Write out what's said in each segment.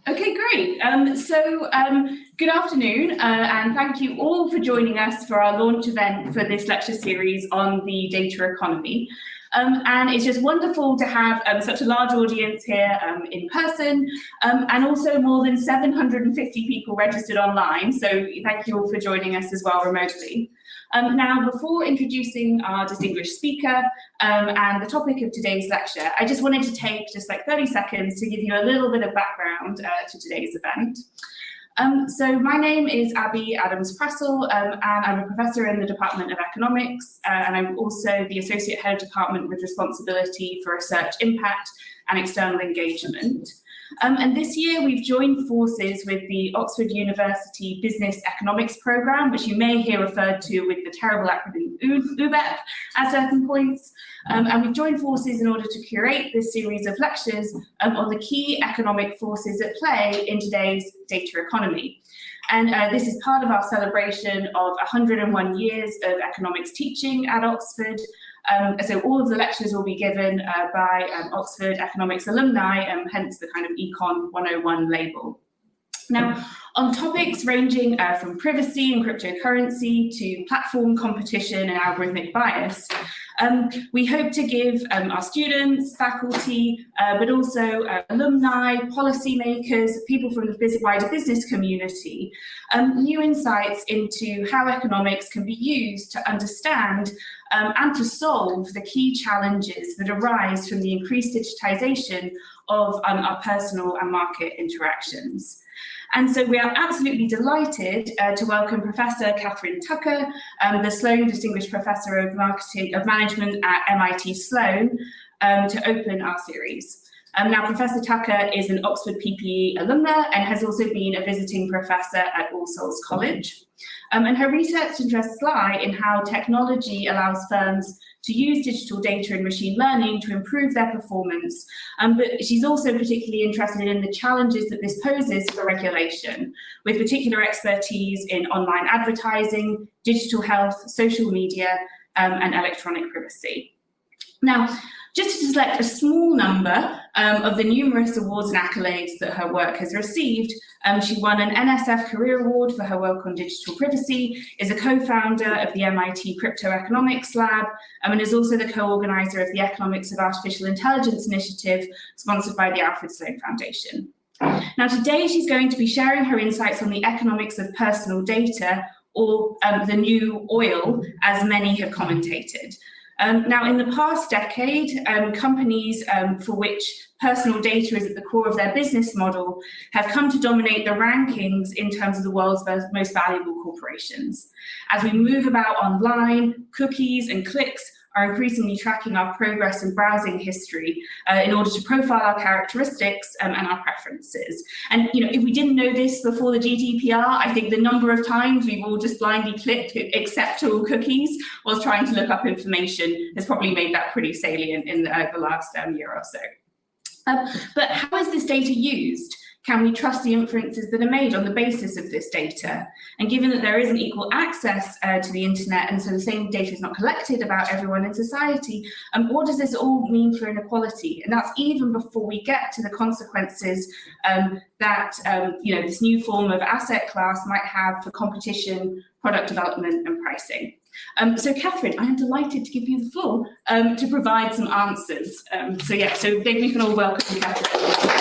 Okay, great. Good afternoon, and thank you all for joining us for our launch event for this lecture series on the data economy. And it's just wonderful to have such a large audience here in person, and also more than 750 people registered online. So thank you all for joining us as well remotely. Now, before introducing our distinguished speaker and the topic of today's lecture, I just wanted to take just like 30 seconds to give you a little bit of background to today's event. So my name is Abby Adams-Pressel, and I'm a professor in the Department of Economics, and I'm also the Associate Head of Department with responsibility for research impact and external engagement. And this year we've joined forces with the Oxford University Business Economics Programme, which you may hear referred to with the terrible acronym OUBEP at certain points. And we've joined forces in order to curate this series of lectures on the key economic forces at play in today's data economy. And this is part of our celebration of 101 years of economics teaching at Oxford. So all of the lectures will be given by Oxford economics alumni, hence the kind of ECON101 label. Now, on topics ranging from privacy and cryptocurrency to platform competition and algorithmic bias, we hope to give our students, faculty, but also alumni, policymakers, people from the wider business community, new insights into how economics can be used to understand and to solve the key challenges that arise from the increased digitization of our personal and market interactions. And so we are absolutely delighted to welcome Professor Catherine Tucker, the Sloan Distinguished Professor of Management at MIT Sloan, to open our series. Now, Professor Tucker is an Oxford PPE alumna and has also been a visiting professor at All Souls College. And her research interests lie in how technology allows firms to use digital data and machine learning to improve their performance. But she's also particularly interested in the challenges that this poses for regulation, with particular expertise in online advertising, digital health, social media, and electronic privacy. Now, just to select a small number of the numerous awards and accolades that her work has received, she won an NSF Career Award for her work on digital privacy, is a co-founder of the MIT Crypto Economics Lab, and is also the co-organizer of the Economics of Artificial Intelligence initiative, sponsored by the Alfred Sloan Foundation. Now, today she's going to be sharing her insights on the economics of personal data, or the new oil, as many have commentated. Now, in the past decade, companies for which personal data is at the core of their business model have come to dominate the rankings in terms of the world's most valuable corporations. As we move about online, cookies and clicks are increasingly tracking our progress and browsing history in order to profile our characteristics and our preferences. And if we didn't know this before the GDPR, I think the number of times we've all just blindly clicked accept all cookies whilst trying to look up information has probably made that pretty salient in the last year or so. But how is this data used? Can we trust the inferences that are made on the basis of this data? And given that there isn't equal access to the internet, and so the same data is not collected about everyone in society, what does this all mean for inequality? And that's even before we get to the consequences that this new form of asset class might have for competition, product development, and pricing. So Catherine, I am delighted to give you the floor to provide some answers. So maybe we can all welcome Catherine.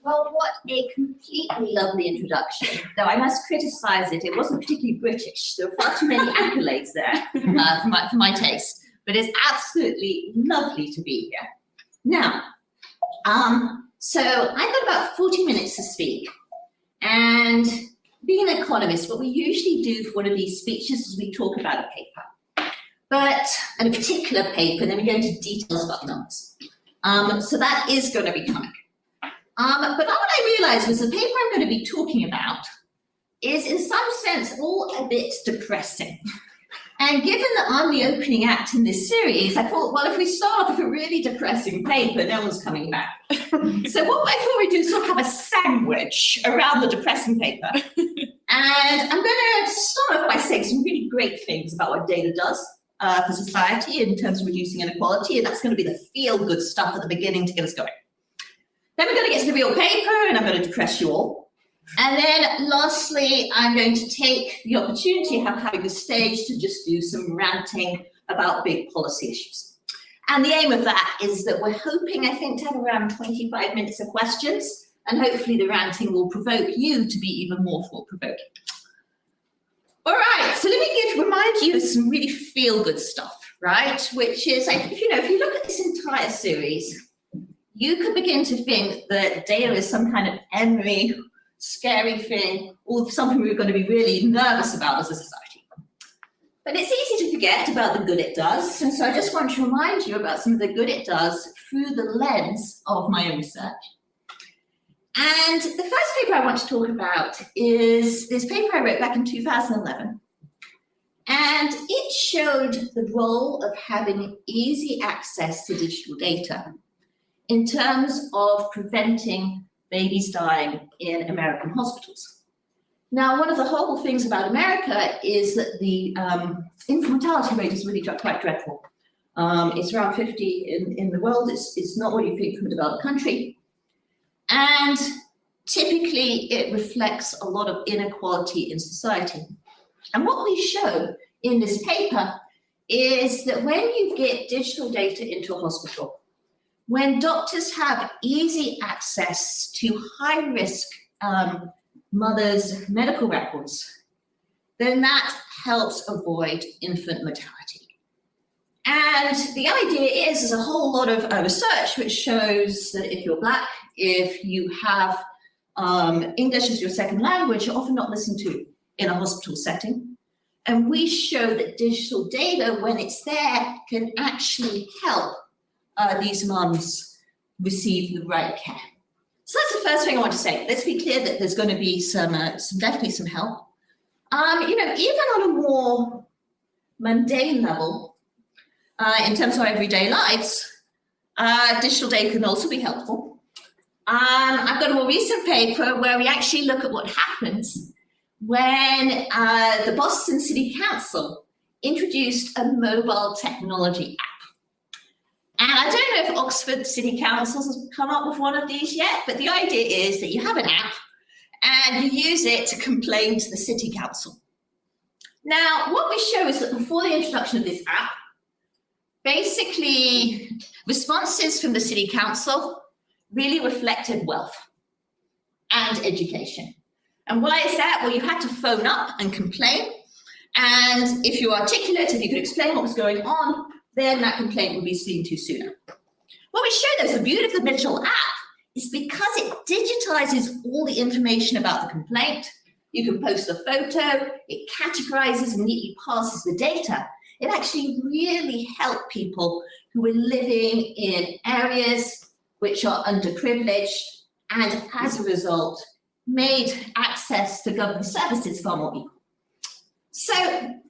Well, what a completely lovely introduction, though I must criticise it. It wasn't particularly British. There were far too many accolades there for my taste, but it's absolutely lovely to be here. Now, so I've got about 40 minutes to speak, and being an economist, what we usually do for one of these speeches is we talk about a paper, and a particular paper, then we go into details about numbers. So that is going to be coming. But what I realized was the paper I'm going to be talking about is in some sense all a bit depressing. And given that I'm the opening act in this series, I thought, well, if we start off with a really depressing paper, no one's coming back. So what I thought we'd do is sort of have a sandwich around the depressing paper. And I'm going to start off by saying some really great things about what data does. for society in terms of reducing inequality, and that's going to be the feel-good stuff at the beginning to get us going. Then we're going to get to the real paper, and I'm going to depress you all. And then lastly, I'm going to take the opportunity of having the stage to just do some ranting about big policy issues. And the aim of that is that we're hoping, I think, to have around 25 minutes of questions, and hopefully the ranting will provoke you to be even more thought-provoking. All right, so let me remind you of some really feel-good stuff, right? Which is, if you look at this entire series, you could begin to think that data is some kind of emery, scary thing, or something we're going to be really nervous about as a society. But it's easy to forget about the good it does, and so I just want to remind you about some of the good it does through the lens of my own research. And the first paper I want to talk about is this paper I wrote back in 2011. And it showed the role of having easy access to digital data in terms of preventing babies dying in American hospitals. Now, one of the horrible things about America is that the infant mortality rate is really quite dreadful. It's around 50 in the world. It's not what you think from a developed country. And typically, it reflects a lot of inequality in society. And what we show in this paper is that when you get digital data into a hospital, when doctors have easy access to high-risk mothers' medical records, then that helps avoid infant mortality. And the idea is there's a whole lot of research which shows that if you're Black, if you have English as your second language, you're often not listened to in a hospital setting. And we show that digital data, when it's there, can actually help these mums receive the right care. So that's the first thing I want to say. Let's be clear that there's going to be definitely some help. Even on a more mundane level, in terms of our everyday lives, digital data can also be helpful. I've got a more recent paper where we actually look at what happens when the Boston City Council introduced a mobile technology app. And I don't know if Oxford City Council has come up with one of these yet, but the idea is that you have an app and you use it to complain to the city council. Now, what we show is that before the introduction of this app, basically, responses from the city council really reflected wealth and education. And why is that? Well, you had to phone up and complain. And if you're articulate, if you could explain what was going on, then that complaint would be seen to sooner. What we show, though, is the beauty of the digital app is because it digitizes all the information about the complaint. You can post a photo, it categorizes and neatly passes the data. It actually really helped people who were living in areas which are underprivileged and as a result made access to government services far more equal. So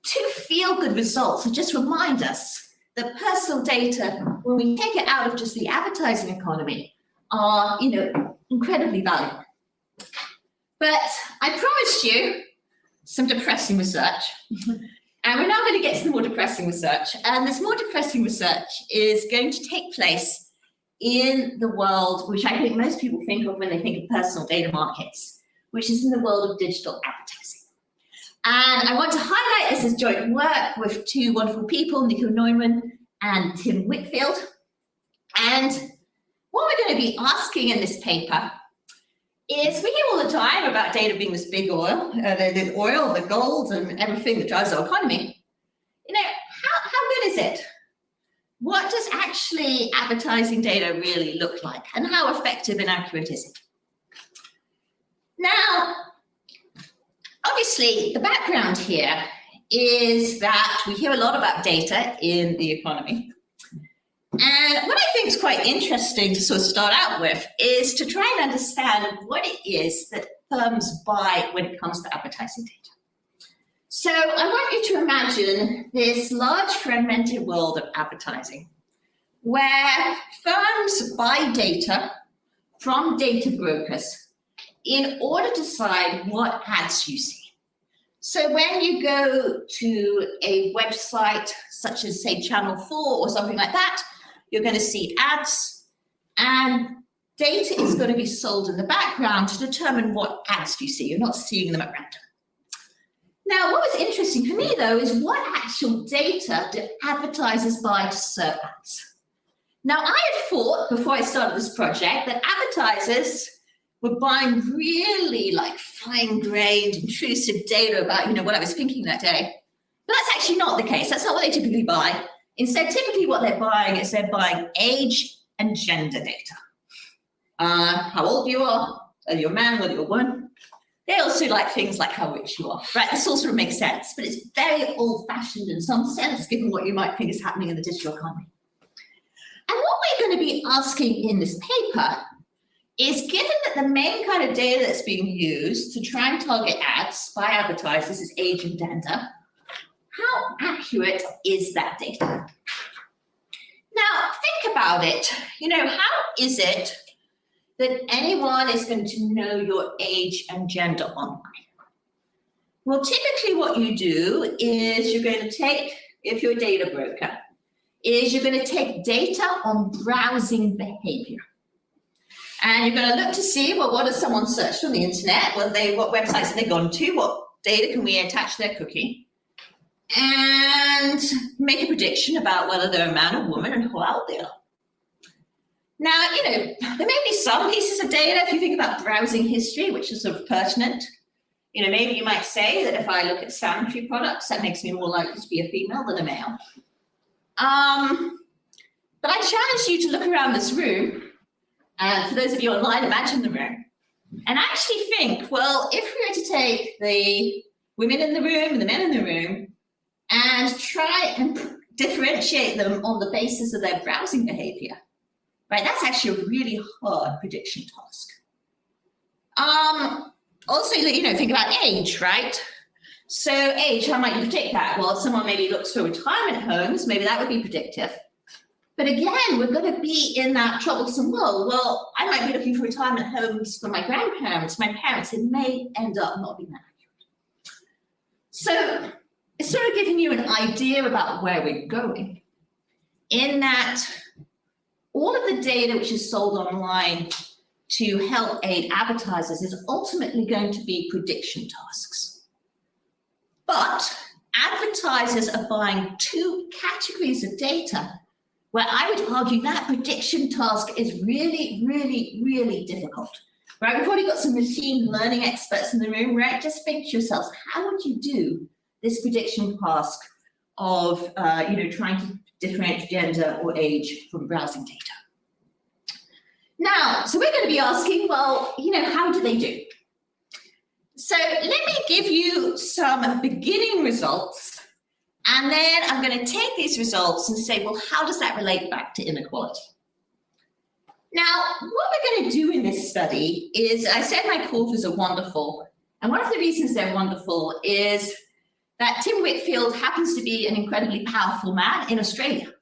two feel-good results that just remind us that personal data, when we take it out of just the advertising economy, are incredibly valuable. But I promised you some depressing research. And we're now going to get to the more depressing research. And this more depressing research is going to take place in the world, which I think most people think of when they think of personal data markets, which is in the world of digital advertising. And I want to highlight this as joint work with two wonderful people, Nico Neumann and Tim Whitfield. And what we're going to be asking in this paper is, we hear all the time about data being this big oil, the oil, the gold, and everything that drives our economy. How good is it? What does actually advertising data really look like? And how effective and accurate is it? Now, obviously, the background here is that we hear a lot about data in the economy. And what I think is quite interesting to sort of start out with is to try and understand what it is that firms buy when it comes to advertising data. So I want you to imagine this large fragmented world of advertising where firms buy data from data brokers in order to decide what ads you see. So when you go to a website such as, say, Channel 4 or something like that, you're going to see ads, and data is going to be sold in the background to determine what ads you see. You're not seeing them at random. Now, what was interesting for me, though, is what actual data do advertisers buy to serve ads? Now, I had thought, before I started this project, that advertisers were buying really like fine-grained, intrusive data about, what I was thinking that day. But that's actually not the case. That's not what they typically buy. Instead, typically what they're buying is they're buying age and gender data. How old you are, whether you're a man, whether you're a woman. They also like things like how rich you are, right? This all sort of makes sense, but it's very old-fashioned in some sense, given what you might think is happening in the digital economy. And what we're going to be asking in this paper is, given that the main kind of data that's being used to try and target ads by advertisers is age and gender, how accurate is that data? Now, think about it. How is it that anyone is going to know your age and gender online? Well, typically what you do is you're going to take, if you're a data broker, is you're going to take data on browsing behavior. And you're going to look to see, well, what has someone searched on the internet? What websites have they gone to? What data can we attach to their cookie? And make a prediction about whether they're a man or woman and how old they are. Now, there may be some pieces of data, if you think about browsing history, which is sort of pertinent. Maybe you might say that if I look at sanitary products, that makes me more likely to be a female than a male. But I challenge you to look around this room, and for those of you online, imagine the room, and actually think, well, if we were to take the women in the room and the men in the room and try and differentiate them on the basis of their browsing behavior, right, that's actually a really hard prediction task. Also, think about age, right? So age, how might you predict that? Well, if someone maybe looks for retirement homes, maybe that would be predictive. But again, we're going to be in that troublesome world. Well, I might be looking for retirement homes for my grandparents, my parents. It may end up not being that accurate. So it's sort of giving you an idea about where we're going, in that all of the data which is sold online to help aid advertisers is ultimately going to be prediction tasks. But advertisers are buying two categories of data where I would argue that prediction task is really, really, really difficult. Right? We've probably got some machine learning experts in the room, right? Just think to yourselves, how would you do this prediction task of trying to differentiate gender or age from browsing data? Now, so we're going to be asking, well, how do they do? So let me give you some beginning results, and then I'm going to take these results and say, well, how does that relate back to inequality? Now, what we're going to do in this study is, I said my authors are wonderful, and one of the reasons they're wonderful is that Tim Whitfield happens to be an incredibly powerful man in Australia.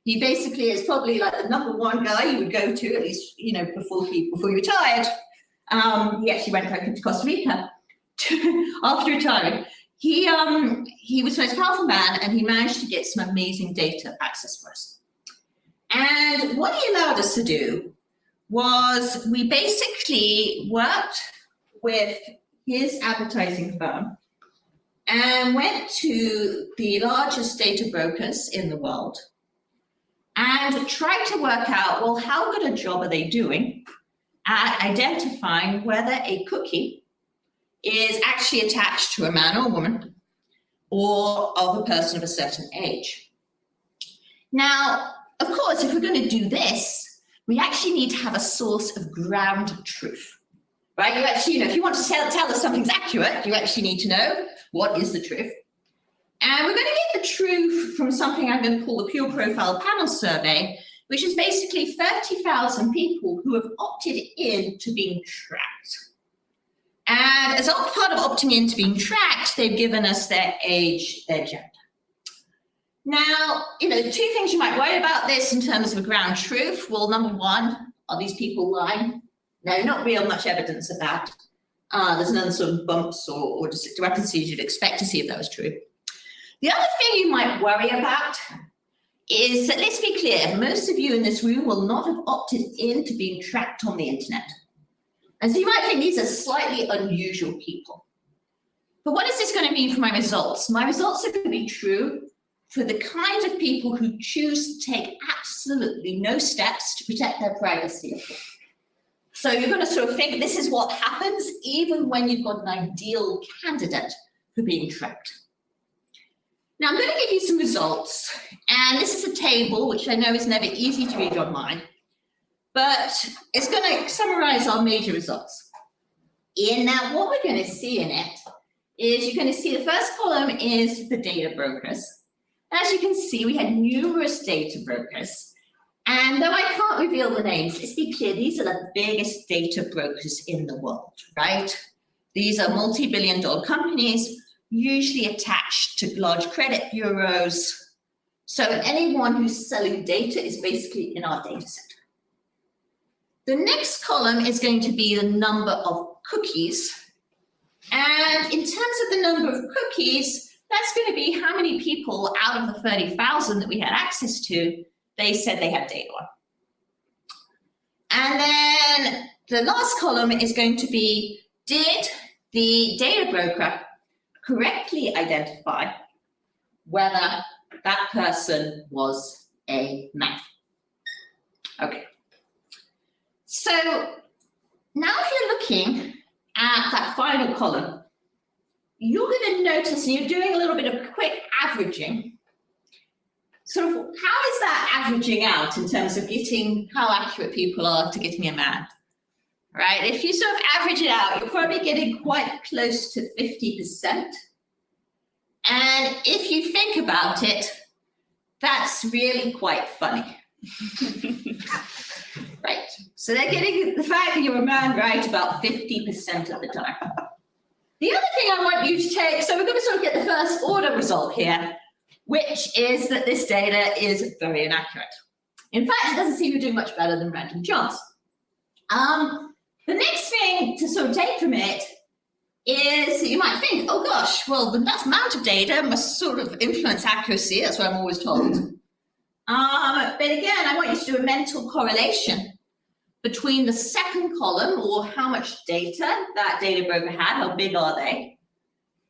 He basically is probably like the #1 guy you would go to, at least, before he retired. He actually went back into Costa Rica after retiring. He was the most powerful man, and he managed to get some amazing data access for us. And what he allowed us to do was we basically worked with his advertising firm and went to the largest data brokers in the world and tried to work out, well, how good a job are they doing at identifying whether a cookie is actually attached to a man or a woman or of a person of a certain age. Now, of course, if we're going to do this, we actually need to have a source of ground truth, right? You actually, if you want to tell us something's accurate, you actually need to know what is the truth. And we're going to get the truth from something I'm going to call the Pure Profile Panel Survey, which is basically 30,000 people who have opted in to being tracked. And as part of opting in to being tracked, they've given us their age, their gender. Now, two things you might worry about this in terms of a ground truth. Well, #1, are these people lying? No, not real much evidence of that. There's none sort of bumps or discrepancies you'd expect to see if that was true. The other thing you might worry about is that, let's be clear, most of you in this room will not have opted in to being tracked on the internet. And so you might think these are slightly unusual people. But what is this going to mean for my results? My results are going to be true for the kind of people who choose to take absolutely no steps to protect their privacy. So you're going to sort of think this is what happens even when you've got an ideal candidate for being tracked. Now I'm going to give you some results, and this is a table which I know is never easy to read online, but it's going to summarize our major results. And now what we're going to see in it is you're going to see the first column is the data brokers. As you can see, we had numerous data brokers. And though I can't reveal the names, let's be clear, these are the biggest data brokers in the world, right? These are multi-billion-dollar companies, usually attached to large credit bureaus. So anyone who's selling data is basically in our data set. The next column is going to be the number of cookies. And in terms of the number of cookies, that's going to be how many people out of the 30,000 that we had access to, they said they had data on. And then the last column is going to be, did the data broker correctly identify whether that person was a man? Okay. So now if you're looking at that final column, you're going to notice, and you're doing a little bit of quick averaging, sort of how is that averaging out in terms of getting how accurate people are to getting a man, right? If you sort of average it out, you're probably getting quite close to 50%. And if you think about it, that's really quite funny. Right, so they're getting the fact that you're a man right about 50% of the time. The other thing I want you to take, so we're going to sort of get the first order result here, which is that this data is very inaccurate. In fact, it doesn't seem to do much better than random chance. The next thing to sort of take from it is that you might think, oh gosh, well, the amount of data must sort of influence accuracy. That's what I'm always told. But again, I want you to do a mental correlation between the second column, or how much data that data broker had, how big are they,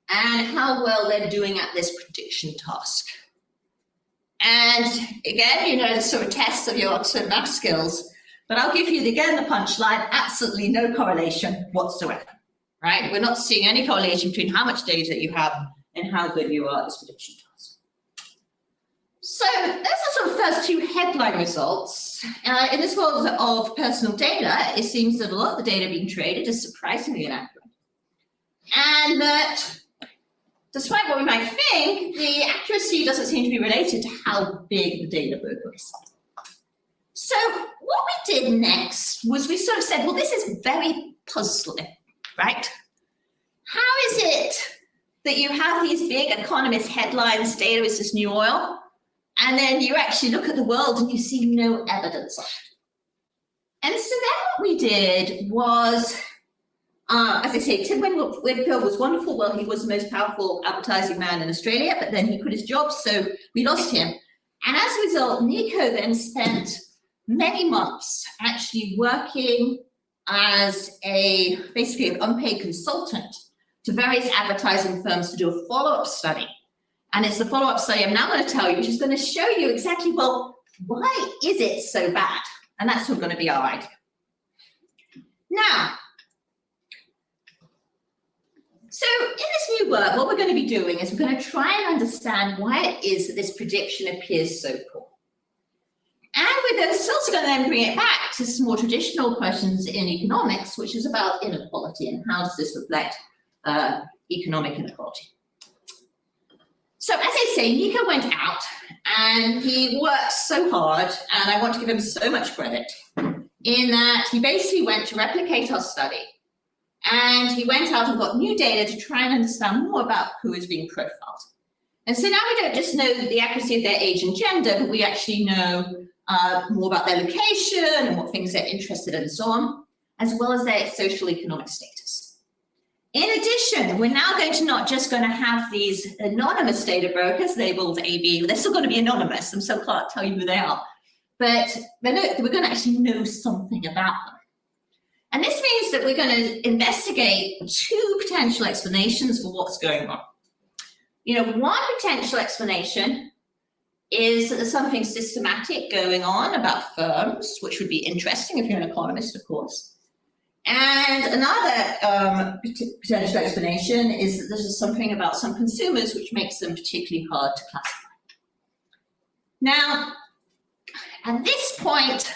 and how well they're doing at this prediction task. And again, you know, the sort of tests of your Oxford math skills, but I'll give you again the punchline, absolutely no correlation whatsoever, right? We're not seeing any correlation between how much data you have and how good you are at this prediction task. So those are sort of first two headline results. In this world of personal data, it seems that a lot of the data being traded is surprisingly inaccurate. And that despite what we might think, the accuracy doesn't seem to be related to how big the data broker is. So what we did next was we sort of said, well, this is very puzzling, right? How is it that you have these big economist headlines, data is this new oil, and then you actually look at the world and you see no evidence of it? And so then what we did was, as I say, Tim Winfield was wonderful. Well, he was the most powerful advertising man in Australia, but then he quit his job, so we lost him. And as a result, Nico then spent many months actually working as basically an unpaid consultant to various advertising firms to do a follow-up study. And it's the follow-up study I'm now going to tell you, which is going to show you exactly, well, why is it so bad? And that's going to be our idea. Now, so in this new work, what we're going to be doing is we're going to try and understand why it is that this prediction appears so poor. And we're also going to then bring it back to some more traditional questions in economics, which is about inequality and how does this reflect economic inequality. So as I say, Nico went out and he worked so hard, and I want to give him so much credit, in that he basically went to replicate our study. And he went out and got new data to try and understand more about who is being profiled. And so now we don't just know the accuracy of their age and gender, but we actually know more about their location and what things they're interested in and so on, as well as their social economic status. In addition, we're now going to not just going to have these anonymous data brokers labeled AB. They're still going to be anonymous, and so can't tell you who they are. But we're going to actually know something about them. And this means that we're going to investigate two potential explanations for what's going on. One potential explanation is that there's something systematic going on about firms, which would be interesting if you're an economist, of course. And another potential explanation is that there's something about some consumers which makes them particularly hard to classify. Now, at this point,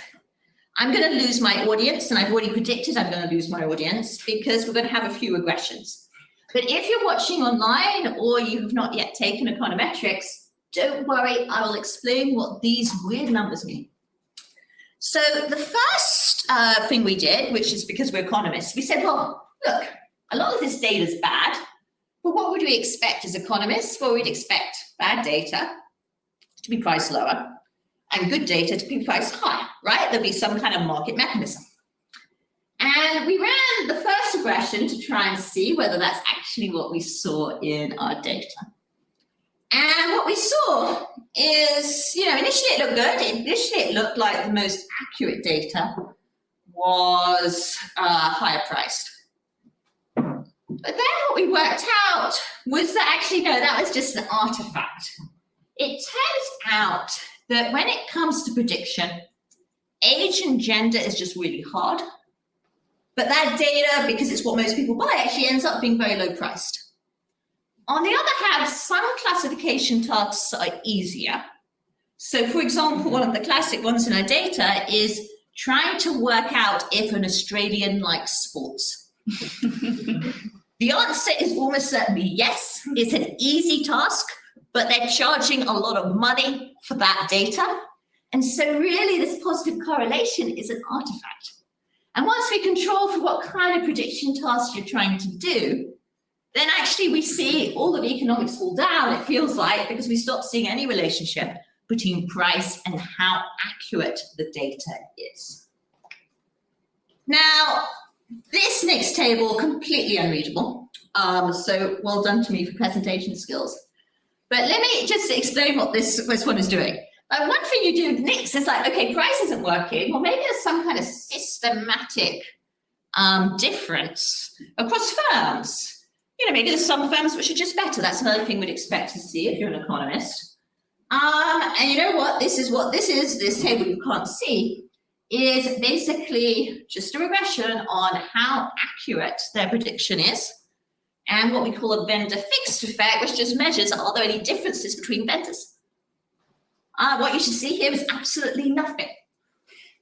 I'm going to lose my audience, and I've already predicted I'm going to lose my audience because we're going to have a few regressions. But if you're watching online or you have not yet taken econometrics, don't worry, I will explain what these weird numbers mean. So the first thing we did, which is because we're economists, we said, well, look, a lot of this data is bad, but what would we expect as economists? Well, we'd expect bad data to be priced lower and good data to be priced higher, right? There'll be some kind of market mechanism. And we ran the first regression to try and see whether that's actually what we saw in our data. And what we saw is, initially it looked good. Initially it looked like the most accurate data was higher priced. But then what we worked out was that actually, no, that was just an artifact. It turns out that when it comes to prediction, age and gender is just really hard. But that data, because it's what most people buy, actually ends up being very low priced. On the other hand, some classification tasks are easier. So for example, one of the classic ones in our data is trying to work out if an Australian likes sports. The answer is almost certainly yes. It's an easy task, but they're charging a lot of money for that data. And so really this positive correlation is an artifact. And once we control for what kind of prediction tasks you're trying to do, then actually we see all of economics fall down, it feels like, because we stop seeing any relationship between price and how accurate the data is. Now, this next table, completely unreadable. So well done to me for presentation skills. But let me just explain what this one is doing. One thing you do next is like, okay, price isn't working. Well, maybe there's some kind of systematic difference across firms. Maybe there's some firms which are just better. That's another thing we'd expect to see if you're an economist. And you know what? This is what this is. This table you can't see is basically just a regression on how accurate their prediction is, and what we call a vendor fixed effect, which just measures are there any differences between vendors. What you should see here is absolutely nothing.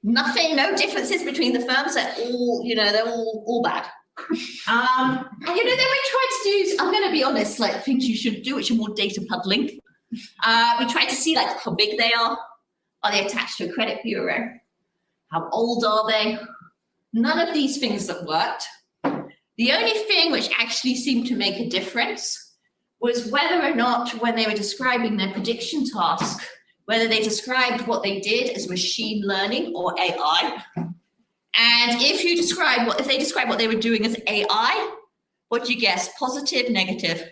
Nothing, no differences between the firms. They're all, they're all bad. And then we try to do, I'm going to be honest, like things you should do, which are more data puddling. We try to see like how big they are. Are they attached to a credit bureau? How old are they? None of these things that worked. The only thing which actually seemed to make a difference was whether or not, when they were describing their prediction task, whether they described what they did as machine learning or AI. And if they describe what they were doing as AI, what do you guess? Positive, negative?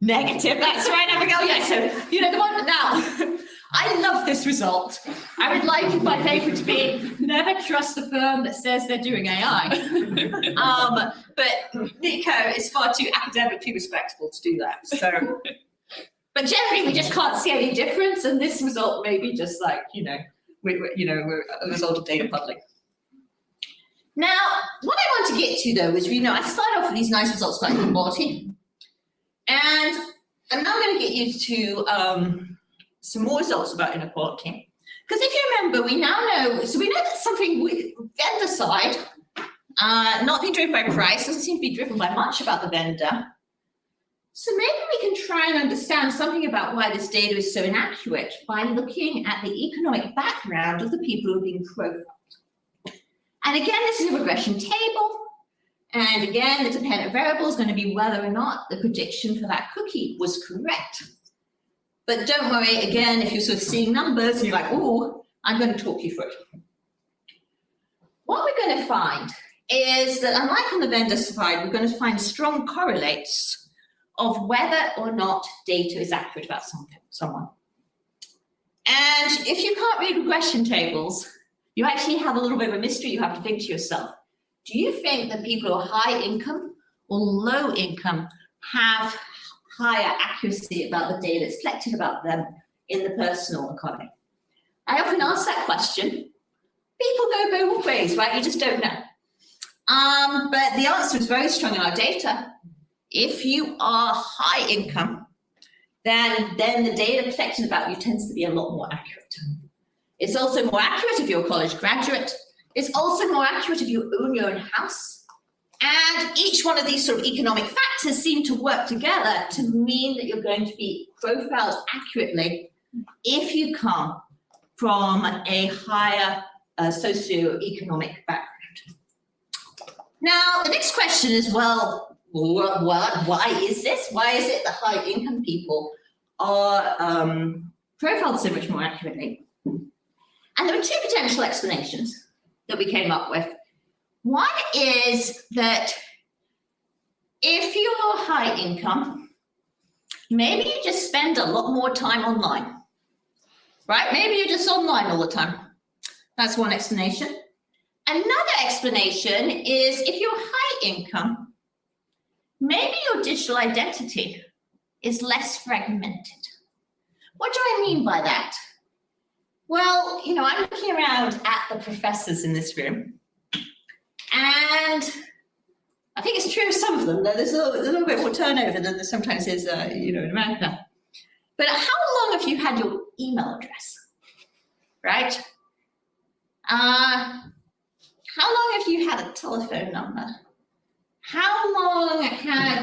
Negative, that's right, Abigail. Yeah, so, the one now, I love this result. I would like my paper to be, never trust the firm that says they're doing AI. But Nico is far too academically respectable to do that. So, but generally, we just can't see any difference. And this result may be just like, we're a result of data puddling. Now, what I want to get to though is, I start off with these nice results about inequality, and I'm now going to get you to some more results about inequality. Because if you remember, we now know, so we know that something with vendor side, not being driven by price, doesn't seem to be driven by much about the vendor. So maybe we can try and understand something about why this data is so inaccurate by looking at the economic background of the people who are being profiled. And again, this is a regression table. And again, the dependent variable is going to be whether or not the prediction for that cookie was correct. But don't worry, again, if you're sort of seeing numbers and you're like, oh, I'm going to talk you through it. What we're going to find is that unlike on the vendor side, we're going to find strong correlates of whether or not data is accurate about someone. And if you can't read regression tables, you actually have a little bit of a mystery you have to think to yourself. Do you think that people who are high income or low income have higher accuracy about the data that's collected about them in the personal economy? I often ask that question. People go both ways, right? You just don't know. But the answer is very strong in our data. If you are high income, then the data collected about you tends to be a lot more accurate. It's also more accurate if you're a college graduate. It's also more accurate if you own your own house. And each one of these sort of economic factors seem to work together to mean that you're going to be profiled accurately if you come from a higher socioeconomic background. Now, the next question is, well, why is this? Why is it that high income people are profiled so much more accurately? And there are two potential explanations that we came up with. One is that if you're high income, maybe you just spend a lot more time online, right? Maybe you're just online all the time. That's one explanation. Another explanation is if you're high income, maybe your digital identity is less fragmented. What do I mean by that? Well, you know, I'm looking around at the professors in this room, and I think it's true of some of them, though there's a little bit more turnover than there sometimes is, you know, in America. But how long have you had your email address, right? How long have you had a telephone number? How long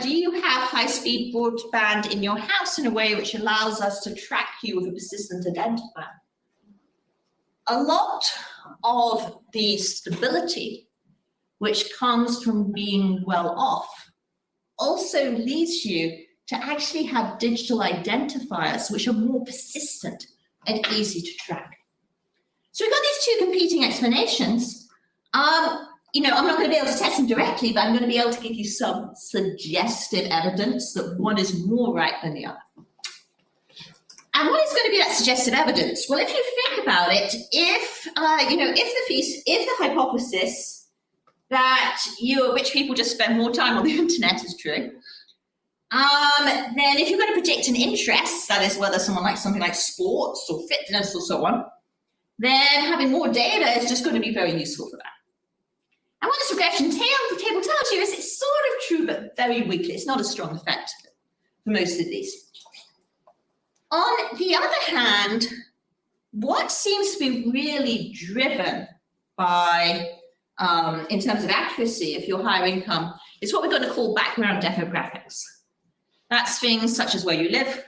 do you have high-speed broadband in your house in a way which allows us to track you with a persistent identifier? A lot of the stability which comes from being well off also leads you to actually have digital identifiers which are more persistent and easy to track. So we've got these two competing explanations. You know, I'm not going to be able to test them directly, but I'm going to be able to give you some suggestive evidence that one is more right than the other. And what is going to be that suggestive evidence? Well, if you think about it, if you know, if the hypothesis that rich people just spend more time on the internet is true, then if you're going to predict an interest, that is whether someone likes something like sports or fitness or so on, then having more data is just going to be very useful for that. And what this regression table tells you is it's sort of true, but very weakly. It's not a strong effect for most of these. On the other hand, what seems to be really driven by, in terms of accuracy, if you're higher income, is what we're going to call background demographics. That's things such as where you live,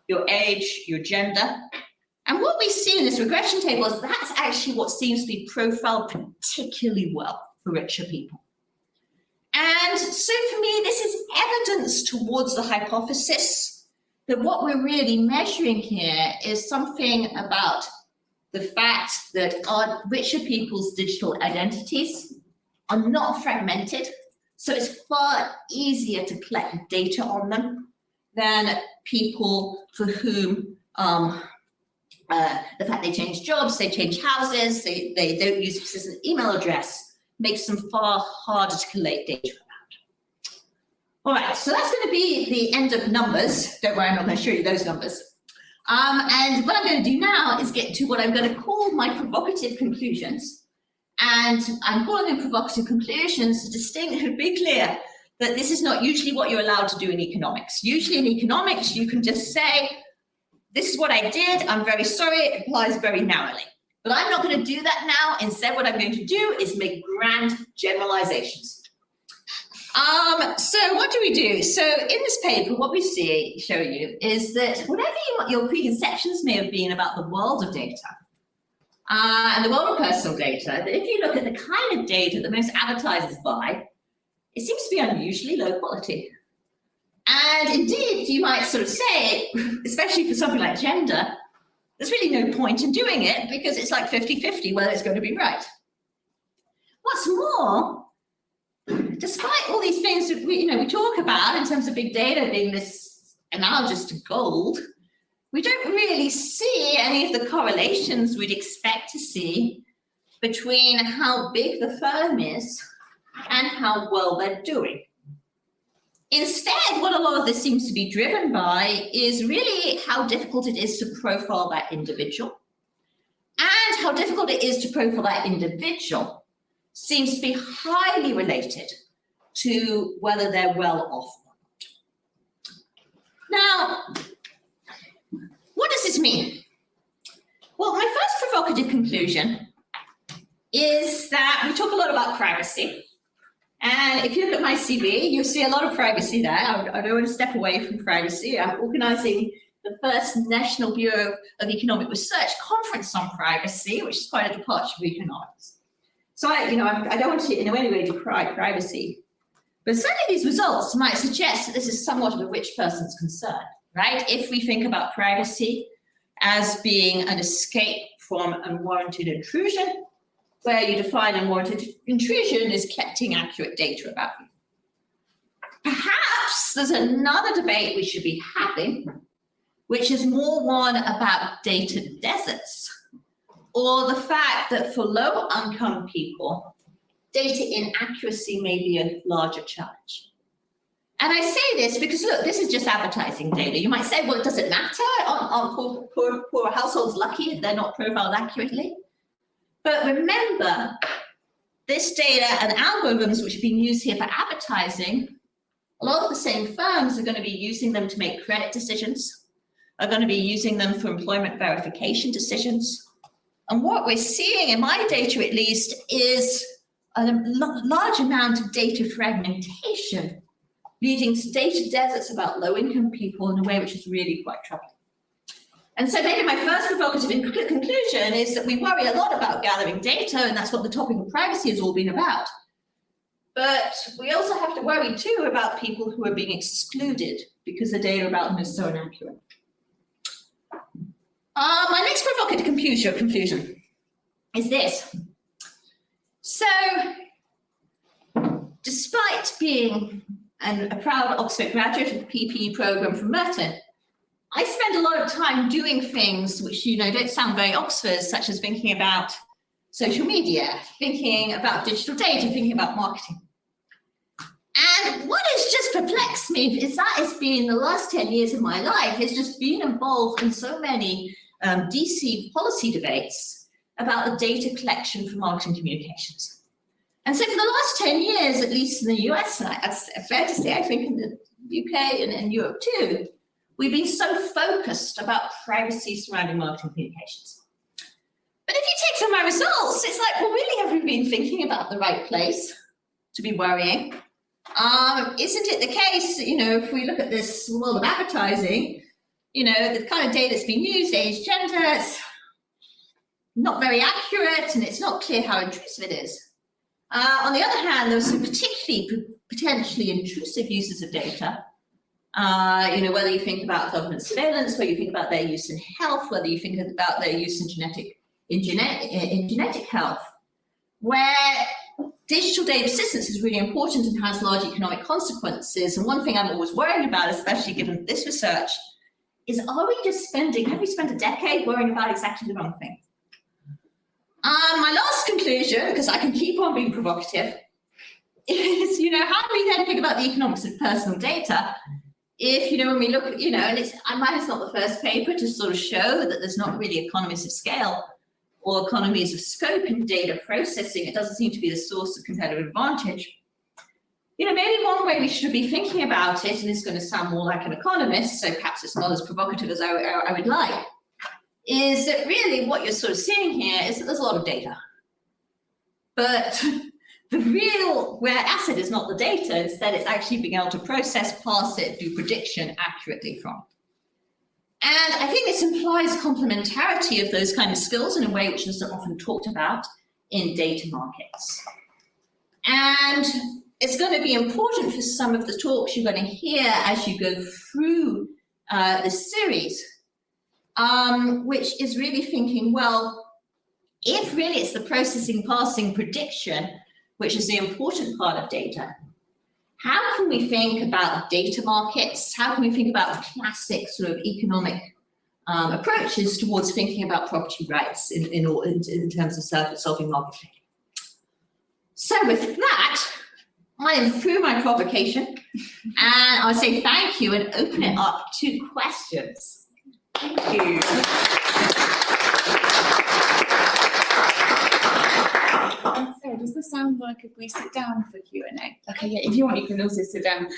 your age, your gender. And what we see in this regression table is that's actually what seems to be profiled particularly well for richer people. And so for me, this is evidence towards the hypothesis that what we're really measuring here is something about the fact that our richer people's digital identities are not fragmented. So it's far easier to collect data on them than people for whom the fact they change jobs, they change houses, they don't use a persistent email address makes them far harder to collate data about. All right, so that's going to be the end of numbers. Don't worry, I'm not going to show you those numbers. And what I'm going to do now is get to what I'm going to call my provocative conclusions. And I'm calling them provocative conclusions to be clear that this is not usually what you're allowed to do in economics. Usually in economics, you can just say, this is what I did, I'm very sorry, it applies very narrowly. But I'm not going to do that now. Instead, what I'm going to do is make grand generalizations. So what do we do? So in this paper, what we show you is that whatever your preconceptions may have been about the world of data, and the world of personal data, that if you look at the kind of data that most advertisers buy, it seems to be unusually low quality. And indeed, you might sort of say, especially for something like gender, there's really no point in doing it because it's like 50-50 whether it's going to be right. What's more, despite all these things that we talk about in terms of big data being this analogous to gold, we don't really see any of the correlations we'd expect to see between how big the firm is and how well they're doing. Instead, what a lot of this seems to be driven by is really how difficult it is to profile that individual. And how difficult it is to profile that individual seems to be highly related to whether they're well off or not. Now, what does this mean? Well, my first provocative conclusion is that we talk a lot about privacy. And if you look at my CV, you'll see a lot of privacy there. I don't want to step away from privacy. I'm organizing the first National Bureau of Economic Research conference on privacy, which is quite a departure from economics. So I don't want to in any way decry privacy. But certainly these results might suggest that this is somewhat of a rich person's concern, right? If we think about privacy as being an escape from unwarranted intrusion, where you define unwarranted intrusion as collecting accurate data about you. Perhaps there's another debate we should be having, which is more one about data deserts, or the fact that for lower income people, data inaccuracy may be a larger challenge. And I say this because, look, this is just advertising data. You might say, well, does it matter? Aren't poor households lucky if they're not profiled accurately? But remember, this data and algorithms which are being used here for advertising, a lot of the same firms are going to be using them to make credit decisions, are going to be using them for employment verification decisions. And what we're seeing in my data, at least, is a large amount of data fragmentation, leading to data deserts about low-income people in a way which is really quite troubling. And so maybe my first provocative conclusion is that we worry a lot about gathering data, and that's what the topic of privacy has all been about. But we also have to worry too about people who are being excluded because the data about them is so inaccurate. My next provocative conclusion is this. So, despite being a proud Oxford graduate of the PPE program from Merton, I spend a lot of time doing things which, don't sound very Oxford, such as thinking about social media, thinking about digital data, thinking about marketing. And what has just perplexed me is that it's been the last 10 years of my life, it's just been involved in so many DC policy debates about the data collection for marketing communications. And so for the last 10 years, at least in the US, and it's fair to say, I think in the UK and Europe too, we've been so focused about privacy surrounding marketing communications. But if you take some of my results, it's like, well, really, have we been thinking about the right place to be worrying? Isn't it the case, if we look at this world of advertising, the kind of data that's being used, age, gender, it's not very accurate, and it's not clear how intrusive it is. On the other hand, there are some particularly potentially intrusive uses of data. Whether you think about government surveillance, whether you think about their use in health, whether you think about their use in genetic health, where digital data persistence is really important and has large economic consequences. And one thing I'm always worrying about, especially given this research, is have we spent a decade worrying about exactly the wrong thing? My last conclusion, because I can keep on being provocative, is, how do we then think about the economics of personal data if, when we look at, and mine is not the first paper to sort of show that there's not really economies of scale or economies of scope in data processing. It doesn't seem to be the source of competitive advantage. Maybe one way we should be thinking about it, and it's going to sound more like an economist, so perhaps it's not as provocative as I would like, is that really what you're sort of seeing here is that there's a lot of data. But the real rare asset is not the data, instead it's actually being able to process, parse it, do prediction accurately from it. And I think this implies complementarity of those kind of skills in a way which is often talked about in data markets. And it's going to be important for some of the talks you're going to hear as you go through this series, which is really thinking, well, if really it's the processing, parsing, prediction which is the important part of data, how can we think about data markets? How can we think about classic sort of economic approaches towards thinking about property rights in terms of solving market data? So with that, I am through my provocation, and I'll say thank you and open it up to questions. Thank you. Sarah, does this sound like if we sit down for Q&A? Okay, yeah, if you want, you can also sit down.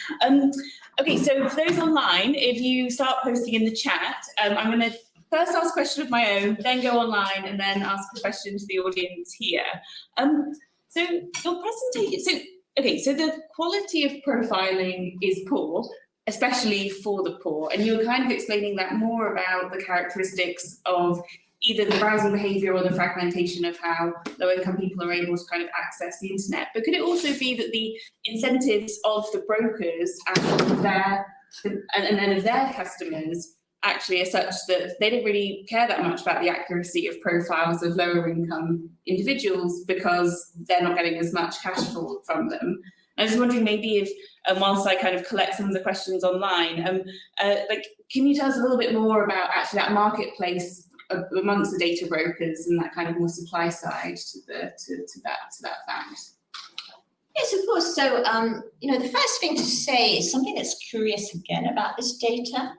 Okay, so for those online, if you start posting in the chat, I'm going to first ask a question of my own, then go online, and then ask a question to the audience here. So your presentation, so the quality of profiling is poor, especially for the poor, and you were kind of explaining that more about the characteristics of either the browsing behaviour or the fragmentation of how low-income people are able to kind of access the internet. But could it also be that the incentives of the brokers and then of their customers actually are such that they don't really care that much about the accuracy of profiles of lower income individuals because they're not getting as much cash from them? I was wondering maybe if, whilst I kind of collect some of the questions online, can you tell us a little bit more about actually that marketplace amongst the data brokers and that kind of more supply side to that fact? Yes, of course. So, the first thing to say is something that's curious again about this data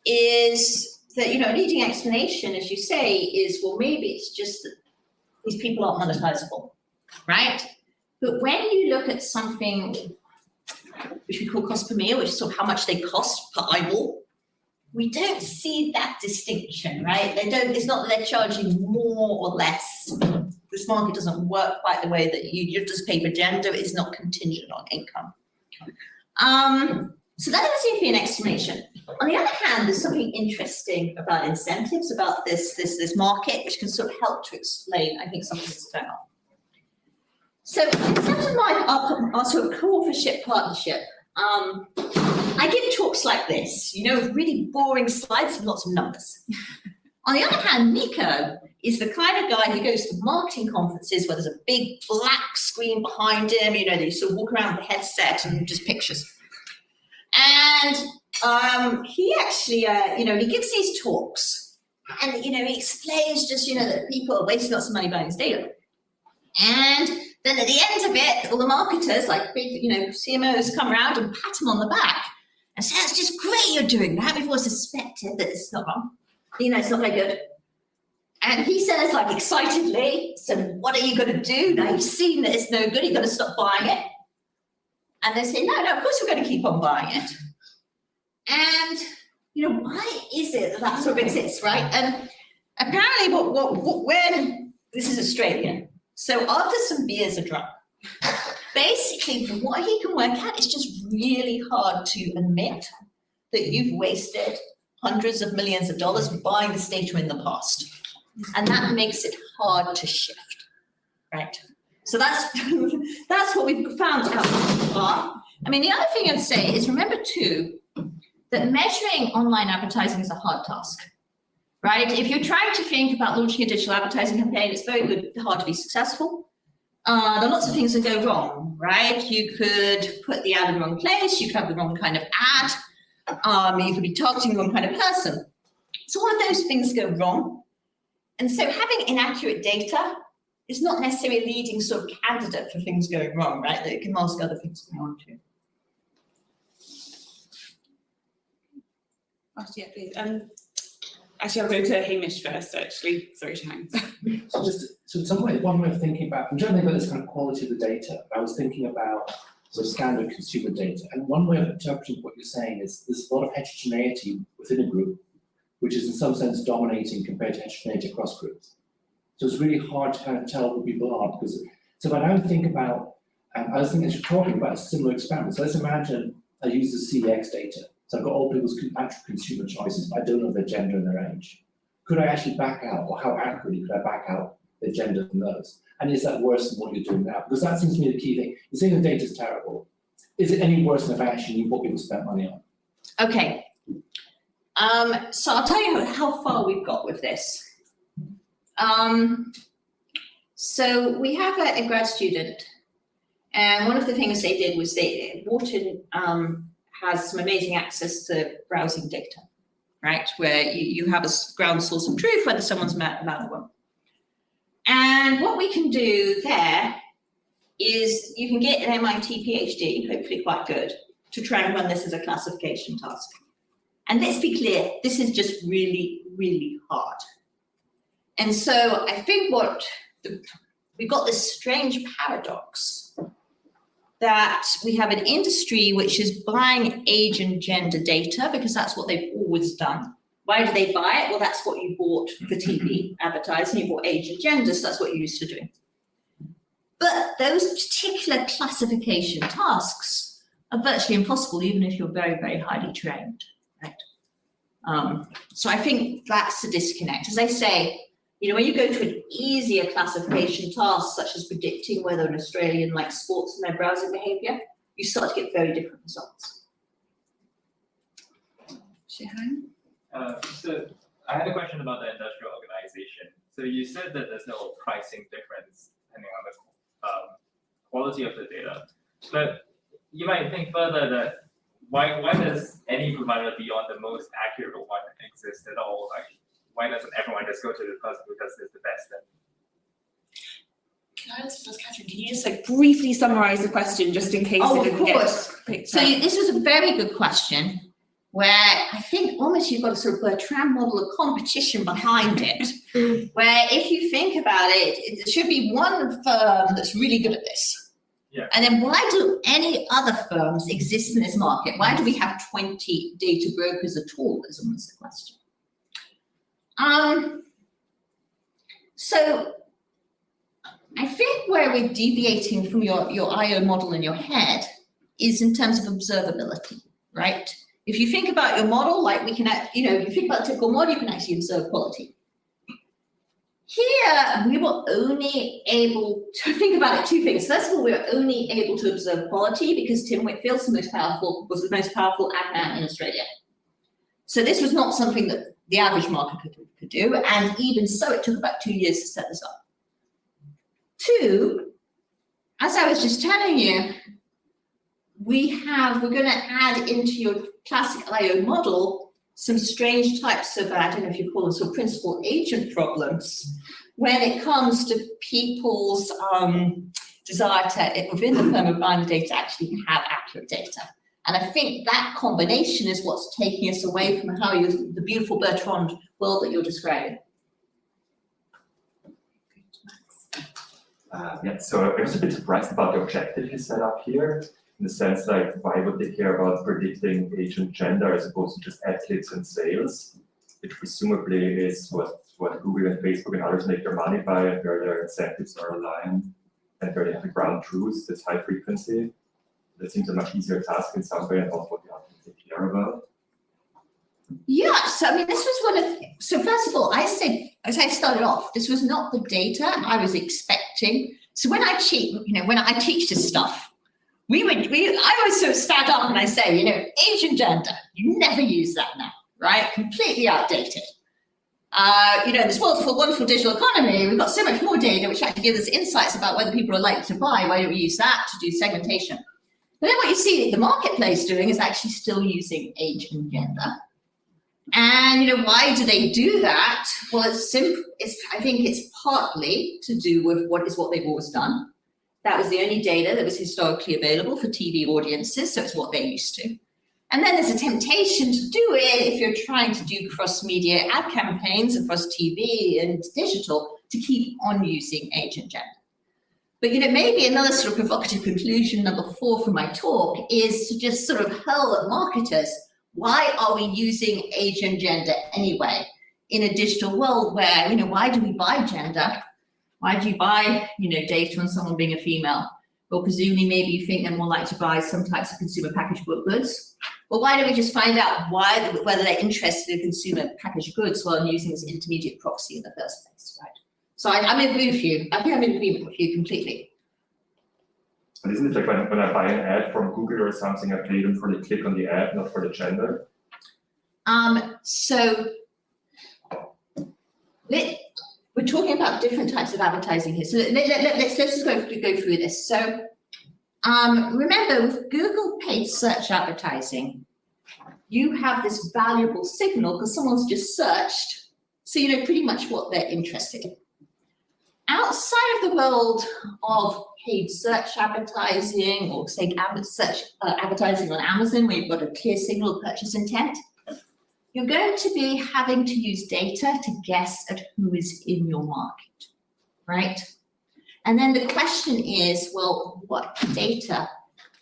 is that, a leading explanation, as you say, is, well, maybe it's just that these people aren't monetizable, right? But when you look at something which we call cost per meal, which is sort of how much they cost per eyeball, we don't see that distinction, right? It's not that they're charging more or less. This market doesn't work quite the way that you just pay for gender. It's not contingent on income. So that doesn't seem to be an explanation. On the other hand, there's something interesting about incentives, about this market, which can sort of help to explain, I think, something that's going on. So in terms of our sort of co-authorship partnership, I give talks like this, really boring slides and lots of numbers. On the other hand, Nico is the kind of guy who goes to marketing conferences where there's a big black screen behind him, they sort of walk around with a headset and just pictures. And he actually, he gives these talks and, he explains just, that people are wasting lots of money buying his data. And then at the end of it, all the marketers, like big, CMOs come around and pat him on the back and say, it's just great you're doing that. We've always suspected that it's not wrong. It's not very good. And he says, like, excitedly, so what are you going to do? Now you've seen that it's no good, you've got to stop buying it. And they say, no, of course we're going to keep on buying it. And, why is it that sort of exists, right? And apparently when, this is Australian, so after some beers are drunk, basically what he can work out, it's just really hard to admit that you've wasted hundreds of millions of dollars buying this data in the past. And that makes it hard to shift, right? So that's what we've found out so far. I mean, the other thing I'd say is remember too, that measuring online advertising is a hard task, right? If you're trying to think about launching a digital advertising campaign, it's very hard to be successful. There are lots of things that go wrong, right? You could put the ad in the wrong place, you could have the wrong kind of ad, you could be targeting the wrong kind of person. So all of those things go wrong. And so having inaccurate data is not necessarily a leading sort of candidate for things going wrong, right? That it can mask other things going on too. Yeah, please. Actually, I'll go to Hamish first, actually. Sorry, Shang. So in some way, one way of thinking about, I'm trying to think about this kind of quality of the data. I was thinking about sort of standard consumer data. And one way of interpreting what you're saying is there's a lot of heterogeneity within a group, which is in some sense dominating compared to heterogeneity across groups. So it's really hard to kind of tell who people are because, so if I don't think about, I was thinking, you're talking about a similar experiment. So let's imagine I use the CX data. So I've got all people's actual consumer choices, but I don't know their gender and their age. Could I actually back out, or how accurately could I back out their gender from those? And is that worse than what you're doing now? Because that seems to me the key thing. You're saying the data is terrible. Is it any worse than if I actually knew what people spent money on? Okay. So I'll tell you how far we've got with this. So we have a grad student And one of the things they did was Wharton has some amazing access to browsing data, right? Where you have a ground source of truth, whether someone's met about one. And what we can do there is you can get an MIT PhD, hopefully quite good, to try and run this as a classification task. And let's be clear, this is just really, really hard. And so I think we've got this strange paradox that we have an industry which is buying age and gender data because that's what they've always done. Why do they buy it? Well, that's what you bought for TV advertising. You bought age and gender, so that's what you're used to doing. But those particular classification tasks are virtually impossible, even if you're very, very highly trained, right? So I think that's the disconnect. As I say, when you go to an easier classification task, such as predicting whether an Australian likes sports and their browsing behavior, you start to get very different results. Shehan? So I had a question about the industrial organization. So you said that there's no pricing difference depending on the quality of the data. But you might think further that why does any provider beyond the most accurate one exist at all? Like, why doesn't everyone just go to the person who does this the best then? Can I also just, Catherine, can you just briefly summarize the question just in case Oh, it of didn't course. get So this was a very good question, where I think almost you've got a sort of Bertrand model of competition behind it, where if you think about it, it should be one firm that's really good at this. Yeah. And then why do any other firms exist in this market? Why do we have 20 data brokers at all is almost the question. So I think where we're deviating from your IO model in your head is in terms of observability, right? If you think about your model, like we can, if you think about a typical model, you can actually observe quality. Here, we were only able to think about it, two things. First of all, we were only able to observe quality because Tim Whitfield's was the most powerful ad man in Australia. So this was not something that the average market could do, and even so, it took about 2 years to set this up. Two, as I was just telling you, we're going to add into your classic IO model some strange types of, I don't know if you call them sort of principal agent problems when it comes to people's desire to, within the firm of buying the data, actually have accurate data. And I think that combination is what's taking us away from the beautiful Bertrand world that you're describing. So I was a bit surprised about the objective you set up here, in the sense like, why would they care about predicting age and gender as opposed to just ad clicks and sales, which presumably is what Google and Facebook and others make their money by, and where their incentives are aligned, and where they have a ground truth that's high frequency. That seems a much easier task in some way, and also what they ultimately care about. Yeah, so I mean, this was one of, so first of all, I said, as I started off, this was not the data I was expecting. So when I teach this stuff, I always sort of stand up and I say, age and gender, you never use that now, right? Completely outdated. In this wonderful digital economy, we've got so much more data which actually gives us insights about whether people are likely to buy. Why don't we use that to do segmentation? But then what you see the marketplace doing is actually still using age and gender. And why do they do that? Well, it's simple. I think it's partly to do with what they've always done. That was the only data that was historically available for TV audiences, so it's what they're used to. And then there's a temptation to do it if you're trying to do cross-media ad campaigns across TV and digital to keep on using age and gender. But maybe another sort of provocative conclusion, number 4 from my talk, is to just sort of hurl at marketers. Why are we using age and gender anyway in a digital world where, why do we buy gender? Why do you buy, data on someone being a female? Well, presumably maybe you think they're more likely to buy some types of consumer packaged goods. Well, why don't we just find out whether they're interested in consumer packaged goods while using this intermediate proxy in the first place, right? So I'm in agreement with you. I think I'm in agreement with you completely. But isn't it like when I buy an ad from Google or something, I pay them for the click on the ad, not for the gender? So we're talking about different types of advertising here. So let's just go through this. So Remember, with Google paid search advertising, you have this valuable signal because someone's just searched, so you know pretty much what they're interested in. Outside of the world of paid search advertising, or say search advertising on Amazon, where you've got a clear signal of purchase intent, you're going to be having to use data to guess at who is in your market, right? And then the question is, well, what data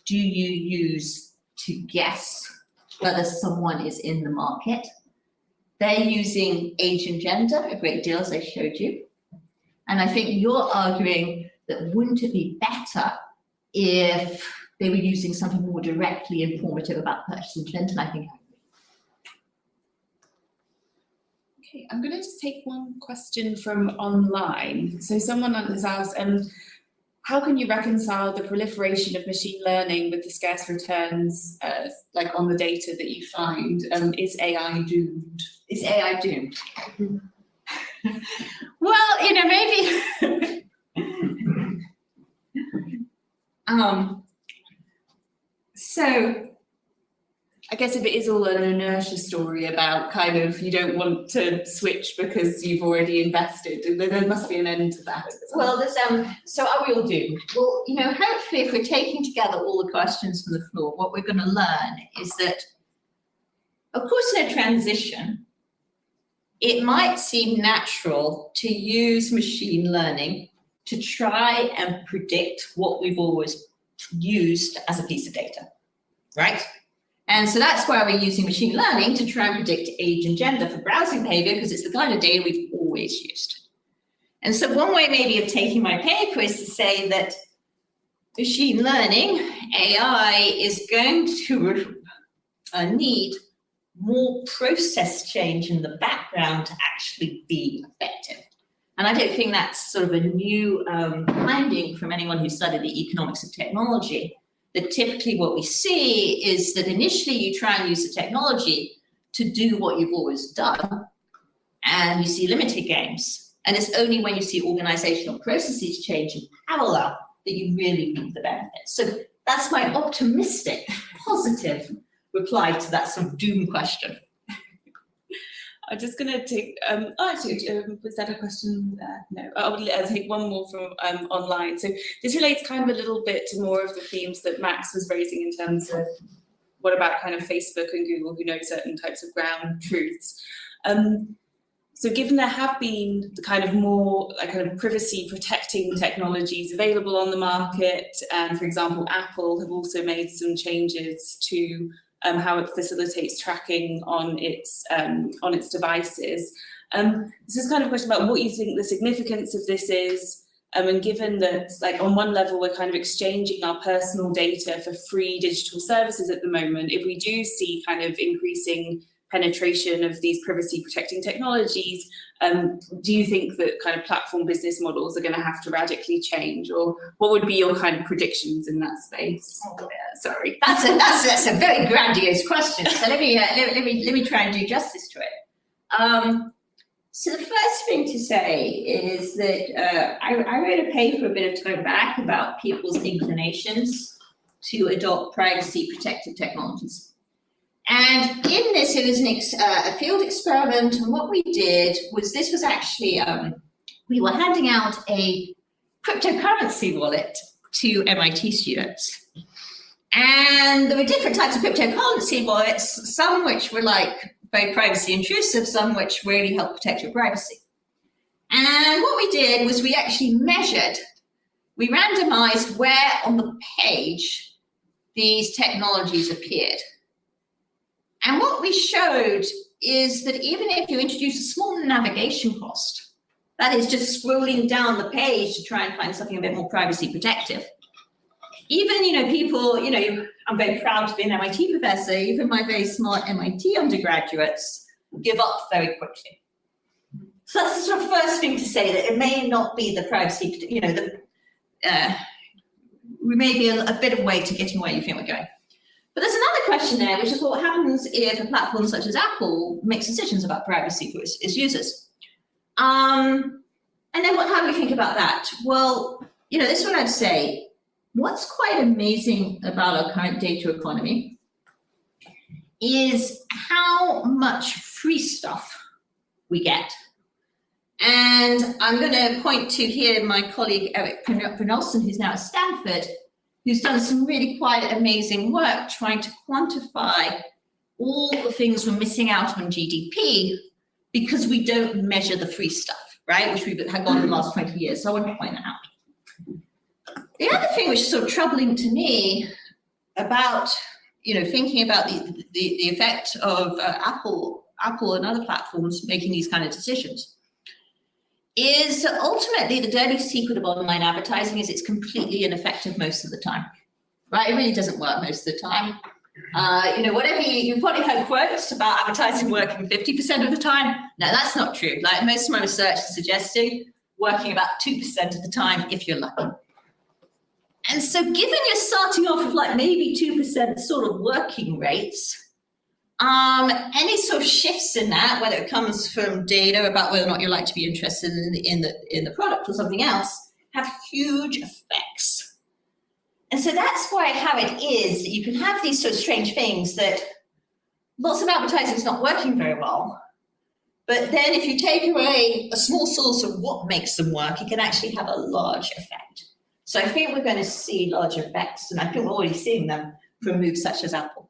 do you use to guess whether someone is in the market? They're using age and gender a great deal, as I showed you. And I think you're arguing that wouldn't it be better if they were using something more directly informative about purchase intent? And I think I agree. Okay, I'm going to just take one question from online. So someone has asked, how can you reconcile the proliferation of machine learning with the scarce returns, like on the data that you find? Is AI doomed? Is AI doomed? Well, you know, maybe. So I guess if it is all an inertia story about kind of you don't want to switch because you've already invested, there must be an end to that. Well, there's so are we all doomed? Well, you know, hopefully if we're taking together all the questions from the floor, what we're going to learn is that, of course, in a transition, it might seem natural to use machine learning to try and predict what we've always used as a piece of data, right? And so that's why we're using machine learning to try and predict age and gender for browsing behavior, because it's the kind of data we've always used. And so one way maybe of taking my paper is to say that machine learning, AI, is going to need more process change in the background to actually be effective. And I don't think that's sort of a new finding from anyone who studied the economics of technology, that typically what we see is that initially you try and use the technology to do what you've always done, and you see limited gains. And it's only when you see organizational processes change in parallel that you really reap the benefits. So that's my optimistic, positive reply to that sort of doom question. I'm just going to take, was that a question there? No, I'll take one more from online. So this relates kind of a little bit to more of the themes that Max was raising in terms of what about kind of Facebook and Google, who know certain types of ground truths. So given there have been the kind of more like kind of privacy protecting technologies available on the market, and for example, Apple have also made some changes to how it facilitates tracking on its devices. This is kind of a question about what you think the significance of this is, and given that, like, on one level we're kind of exchanging our personal data for free digital services at the moment, if we do see kind of increasing penetration of these privacy protecting technologies, do you think that kind of platform business models are going to have to radically change, or what would be your kind of predictions in that space? Oh, sorry, that's a very grandiose question. So let me try and do justice to it. So the first thing to say is that I wrote a paper a bit of time back about people's inclinations to adopt privacy protected technologies. And in this, it was a field experiment, and what we did was, this was actually, we were handing out a cryptocurrency wallet to MIT students. And there were different types of cryptocurrency wallets, some which were like very privacy intrusive, some which really help protect your privacy. And what we did was we actually measured, we randomized where on the page these technologies appeared. And what we showed is that even if you introduce a small navigation cost, that is just scrolling down the page to try and find something a bit more privacy protective, even, people, I'm very proud to be an MIT professor, even my very smart MIT undergraduates give up very quickly. So that's the sort of first thing to say, that it may not be the privacy, we may be a bit of way to getting where you think we're going. But there's another question there, which is what happens if a platform such as Apple makes decisions about privacy for its users. And then how do we think about that? Well, this is what I'd say. what's quite amazing about our current data economy is how much free stuff we get. And I'm going to point to here my colleague Eric Brynjolfsson, who's now at Stanford, who's done some really quite amazing work trying to quantify all the things we're missing out on GDP because we don't measure the free stuff, right, which we've had gone in the last 20 years. So I want to point that out. The other thing which is sort of troubling to me about, thinking about the effect of Apple and other platforms making these kind of decisions is ultimately the dirty secret of online advertising is it's completely ineffective most of the time, right? It really doesn't work most of the time. Whatever you've probably heard quotes about advertising working 50% of the time. No, that's not true. Like most of my research is suggesting working about 2% of the time if you're lucky. And so given you're starting off with like maybe 2% sort of working rates, any sort of shifts in that, whether it comes from data about whether or not you're likely to be interested in the product or something else, have huge effects. And so that's why how it is that you can have these sort of strange things that lots of advertising is not working very well. But then if you take away a small source of what makes them work, it can actually have a large effect. So I think we're going to see large effects, and I think we're already seeing them from moves such as Apple.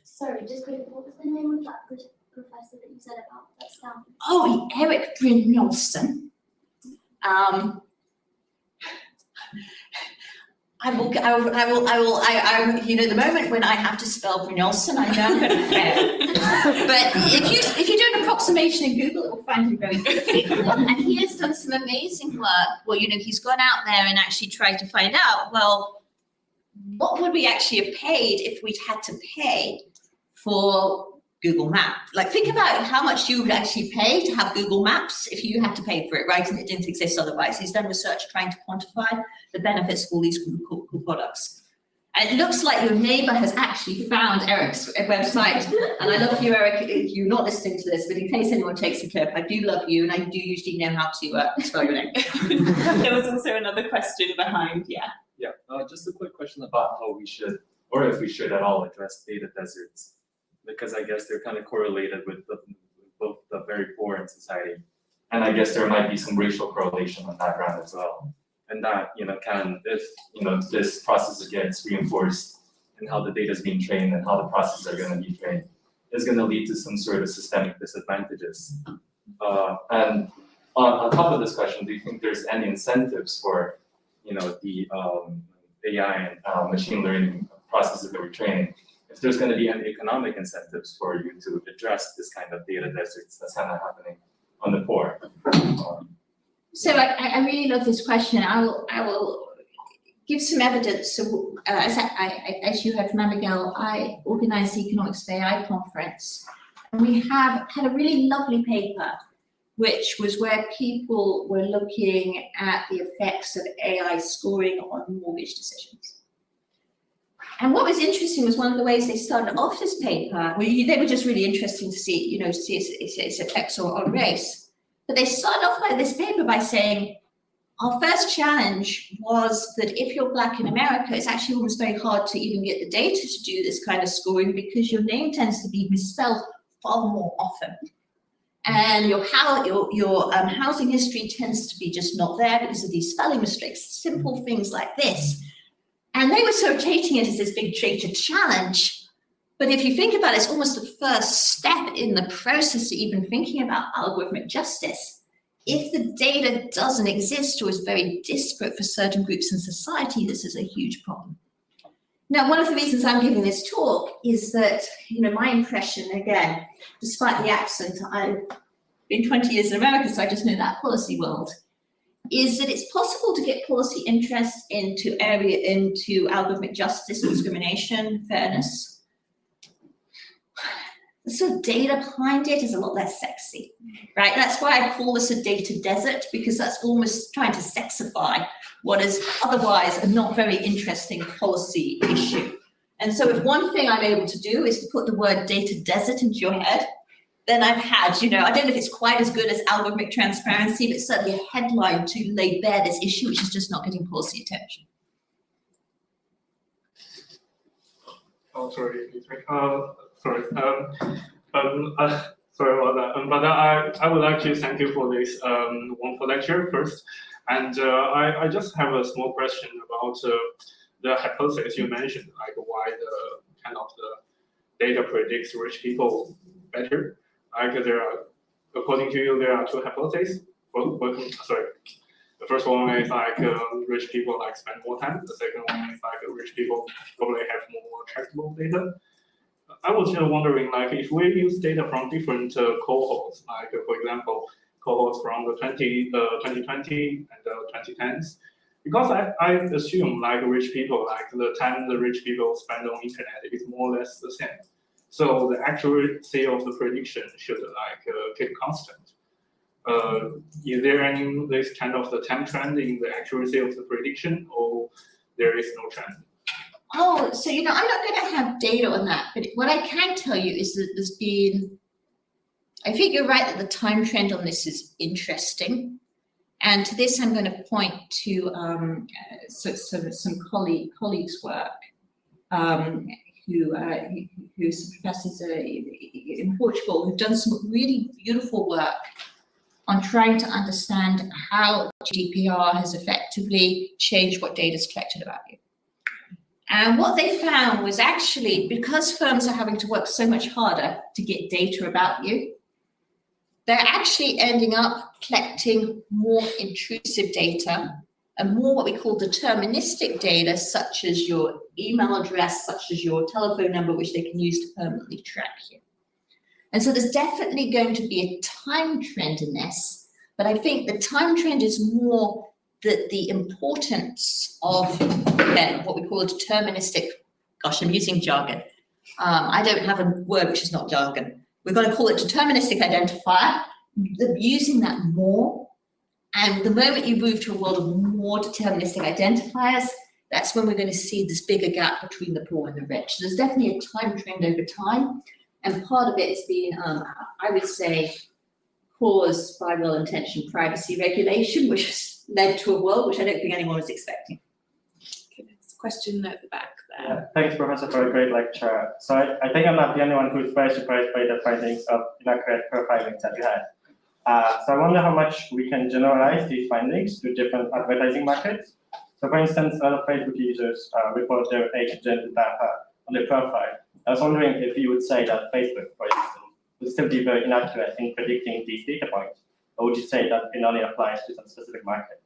Sorry, just quickly, what was the name of that good professor that you said about that Stanford? Oh, Eric Brynjolfsson. The moment when I have to spell Brynjolfsson, I know I'm going to fail. But if you do an approximation in Google, it will find him very quickly. And he has done some amazing work. Well, he's gone out there and actually tried to find out, well, what would we actually have paid if we'd had to pay for Google Maps? Like, think about how much you would actually pay to have Google Maps if you had to pay for it, right? And it didn't exist otherwise. He's done research trying to quantify the benefits of all these cool products. And it looks like your neighbor has actually found Eric's website. And I love you, Eric, if you're not listening to this, but in case anyone takes a clip, I do love you, and I do usually know how to spell your name. There was also another question behind, yeah. Yeah, just a quick question about how we should, or if we should at all, address data deserts, because I guess they're kind of correlated with both the very poor in society, and I guess there might be some racial correlation on that ground as well. And that, if this process gets reinforced in how the data is being trained and how the processes are going to be trained, is going to lead to some sort of systemic disadvantages. And on top of this question, do you think there's any incentives for, the AI and machine learning processes that we're training? If there's going to be any economic incentives for you to address this kind of data deserts that's kind of happening on the poor? So I really love this question. I will give some evidence. So as you heard from Abigail, I organized the Economics of AI conference. And we have had a really lovely paper, which was where people were looking at the effects of AI scoring on mortgage decisions. And what was interesting was one of the ways they started off this paper, they were just really interesting to see, see its effects on race. But they started off by this paper by saying, our first challenge was that if you're Black in America, it's actually almost very hard to even get the data to do this kind of scoring because your name tends to be misspelled far more often. And your housing history tends to be just not there because of these spelling mistakes, simple things like this. And they were sort of treating it as this big data challenge. But if you think about it, it's almost the first step in the process to even thinking about algorithmic justice. If the data doesn't exist or is very disparate for certain groups in society, this is a huge problem. Now, one of the reasons I'm giving this talk is that, my impression, again, despite the accent, I've been 20 years in America, so I just know that policy world, is that it's possible to get policy interest into algorithmic justice, discrimination, fairness. So data behind it is a lot less sexy, right? That's why I call this a data desert, because that's almost trying to sexify what is otherwise a not very interesting policy issue. And so if one thing I'm able to do is to put the word data desert into your head, than I've had. You know, I don't know if it's quite as good as algorithmic transparency, but certainly a headline to lay bare this issue, which is just not getting policy attention. Oh, sorry. Sorry. Sorry about that. But I would like to thank you for this wonderful lecture first. And I just have a small question about the hypothesis you mentioned, like why the kind of the data predicts rich people better. Like there are, according to you, there are two hypotheses. Sorry. The first one is like rich people like spend more time. The second one is like rich people probably have more tractable data. I was just wondering, like, if we use data from different cohorts, like for example, cohorts from the 2020 and the 2010s, because I assume like rich people, like the time the rich people spend on internet is more or less the same. So the accuracy of the prediction should like keep constant. Is there any this kind of the time trend in the accuracy of the prediction, or there is no trend? Oh, so you know, I'm not going to have data on that, but what I can tell you is that there's been, I think you're right that the time trend on this is interesting. And to this, I'm going to point to some colleagues' work, who's professors in Portugal, who've done some really beautiful work on trying to understand how Gdpr has effectively changed what data is collected about you. And what they found was actually, because firms are having to work so much harder to get data about you, they're actually ending up collecting more intrusive data and more what we call deterministic data, such as your email address, such as your telephone number, which they can use to permanently track you. And so there's definitely going to be a time trend in this, but I think the time trend is more that the importance of what we call a deterministic, gosh, I'm using jargon. I don't have a word which is not jargon. We're going to call it deterministic identifier, using that more. And the moment you move to a world of more deterministic identifiers, that's when we're going to see this bigger gap between the poor and the rich. So there's definitely a time trend over time. And part of it has been, I would say, caused by well-intentioned privacy regulation, which has led to a world which I don't think anyone was expecting. Okay, there's a question at the back there. Yeah, thanks, Professor, for a great lecture. So I think I'm not the only one who's very surprised by the findings of inaccurate profiling that you had. So I wonder how much we can generalize these findings to different advertising markets. So for instance, a lot of Facebook users report their age and gender data on their profile. I was wondering if you would say that Facebook, for instance, would still be very inaccurate in predicting these data points, or would you say that it only applies to some specific markets?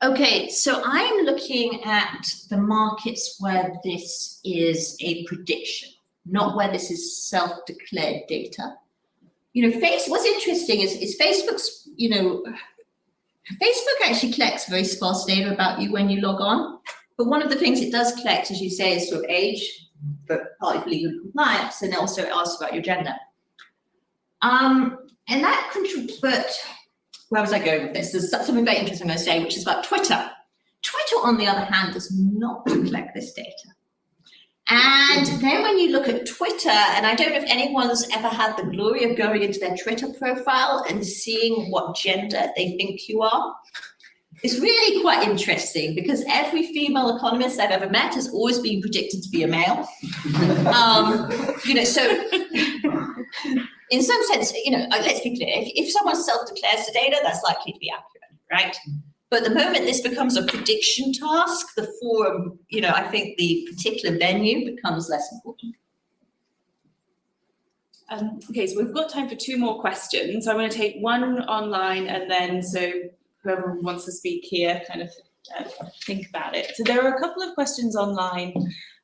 Okay, so I'm looking at the markets where this is a prediction, not where this is self-declared data. You know, what's interesting is Facebook's, you know, Facebook actually collects very sparse data about you when you log on. But one of the things it does collect, as you say, is sort of age, but partly for legal compliance, and also it asks about your gender. And that but where was I going with this? There's something very interesting I'm going to say, which is about Twitter. Twitter, on the other hand, does not collect this data. And then when you look at Twitter, and I don't know if anyone's ever had the glory of going into their Twitter profile and seeing what gender they think you are. It's really quite interesting because every female economist I've ever met has always been predicted to be a male. You know, so in some sense, you know, let's be clear, if someone self-declares the data, that's likely to be accurate, right? But the moment this becomes a prediction task, the forum, you know, I think the particular venue becomes less important. Okay, so we've got time for two more questions. I'm going to take one online and then so whoever wants to speak here kind of think about it. So there are a couple of questions online